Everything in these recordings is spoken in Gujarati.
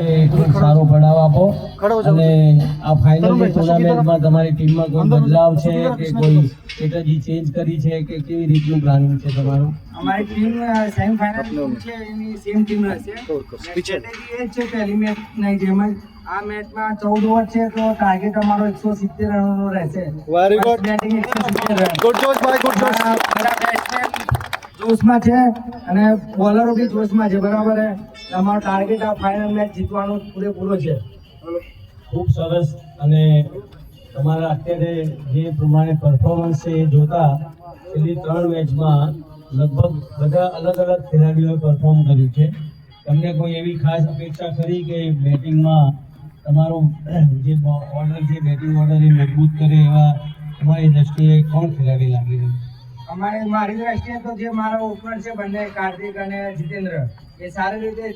માટે ખૂબ સારો પડાવ આપો અને આ ફાઇનલ ટુર્નામેન્ટમાં તમારી ટીમમાં કોઈ બદલાવ છે કે કોઈ સ્ટ્રેટેજી ચેન્જ કરી છે કે કેવી રીતનું પ્લાનિંગ છે તમારું? અમારી ટીમ સેમીફાઇનલ છે એની સેમ ટીમ રહેશે. સ્ટ્રેટેજી એ છે પહેલી મેચની જેમ જ આ મેચમાં 14 ઓવર છે તો ટાર્ગેટ અમારો 170 રનનો રહેશે. Very good batting 170 run. Good જોશ ભાઈ, ગુડ જોશ. બધા બેટ્સમેન જોશમાં છે અને બોલરો બી જોશમાં છે. બરાબર છે. અમારો ટાર્ગેટ આ ફાઇનલ મેચ જીતવાનો પૂરેપૂરો છે. ખૂબ સરસ. અને તમારા અત્યારે જે પ્રમાણે પરફોર્મન્સ છે એ જોતા છેલ્લી 3 મેચમાં લગભગ બધા અલગ અલગ ખેલાડીઓએ પરફોર્મ કર્યું છે. તમને કોઈ એવી ખાસ અપેક્ષા ખરી કે બેટિંગમાં તમારું જે ઓર્ડર છે બેટિંગ ઓર્ડર એ મજબૂત કરે એવા તમારી દ્રષ્ટિએ કોણ ખેલાડી લાગી રહ્યું? મારી દ્રષ્ટિએ તો જે મારા ઓપનર છે બંને કાર્તિક અને જીતેન્દ્ર એ સારી રીતે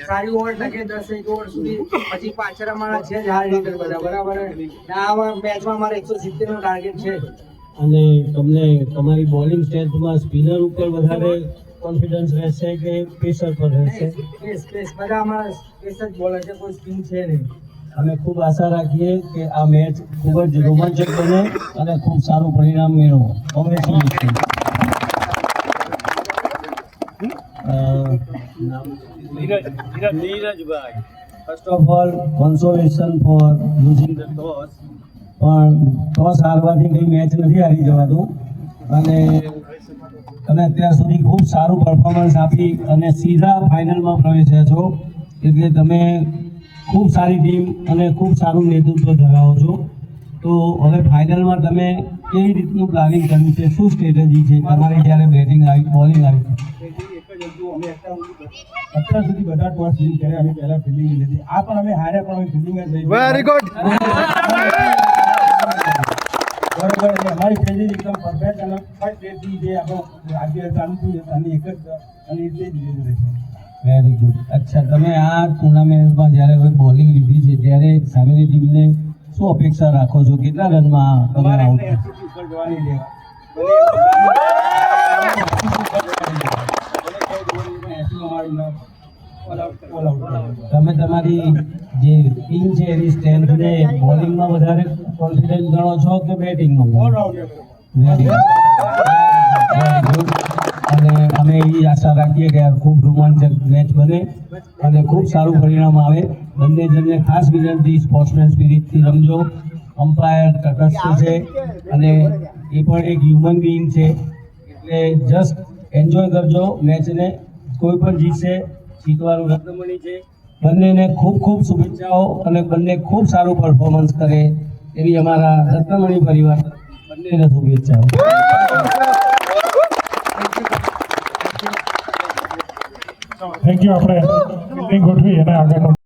સારી ઓવર લગે 10 ઓવર સુધી. પછી પાછળ અમારા છે જ હાર્ડ હિટર બધા. બરાબર. આ મેચમાં અમારે 170 નો ટાર્ગેટ છે. અને તમને તમારી બોલિંગ સ્ટ્રેન્થમાં સ્પિનર ઉપર વધારે કોન્ફિડન્સ રહેશે કે પેસર પર રહેશે? સ્પેસ બધા અમારા સ્પેસ જ બોલર છે, કોઈ સ્પિન છે નહીં. અમે ખૂબ આશા રાખીએ કે આ મેચ ખૂબ જ રોમાંચક બને અને ખૂબ સારું પરિણામ મેળવો. કોંગ્રેચ્યુલેશન. નીરજભાઈ, first of all consolation for losing the toss. પણ ટોસ હારવાથી કંઈ મેચ નથી હારી જવાતું અને તમે અત્યાર સુધી ખૂબ સારું પરફોર્મન્સ આપી અને સીધા ફાઇનલમાં પ્રવેશ્યા છો. એટલે તમે ખૂબ સારી ટીમ અને ખૂબ સારું નેતૃત્વ ધરાવો છો. તો હવે ફાઇનલમાં તમે કેવી રીતનું પ્લાનિંગ કર્યું છે? શું સ્ટ્રેટેજી છે તમારી જ્યારે બેટિંગ આવી બોલિંગ આવી? અત્યાર સુધી બધા ટોસ જીત કર્યા. અમે પહેલા ફિલ્ડિંગ લીધી. આ પણ અમે હાર્યા પણ અમે ફિલ્ડિંગ જ લઈ. Very good. બરોબર. એટલે અમારી ફિલ્ડિંગ એકદમ પરફેક્ટ અને ફર્સ્ટ રેટની જે આપણો આજે ચાલુ થયું અને એક જ અને એટલે જ લીધું રહેશે. Very good. અચ્છા, તમે આ ટુર્નામેન્ટમાં જ્યારે હવે બોલિંગ લીધી છે ત્યારે સામેની ટીમને શું અપેક્ષા રાખો છો? કેટલા રનમાં તમે આઉટ? ઉપર જવાની છે. તમે તમારી જે ટીમ છે એની સ્ટ્રેન્થને બોલિંગમાં વધારે કોન્ફિડન્સ ગણો છો કે બેટિંગમાં? Very good. અને અમે એવી આશા રાખીએ કે ખૂબ રોમાંચક મેચ બને અને ખૂબ સારું પરિણામ આવે. બંને જણને ખાસ વિનંતી, સ્પોર્ટ્સમેન સ્પિરિટથી રમજો. અમ્પાયર તટસ્થ છે અને એ પણ એક હ્યુમન બિંગ છે. એટલે જસ્ટ એન્જોય કરજો મેચને. કોઈ પણ જીતશે, જીતવાનું રત્નમણી છે. બંનેને ખૂબ ખૂબ શુભેચ્છાઓ અને બંને ખૂબ સારું પરફોર્મન્સ કરે એવી અમારા રત્નમણી પરિવાર બંનેને શુભેચ્છાઓ. Thank you. આપણે ફિલ્ડિંગ ગોઠવી અને આગળનો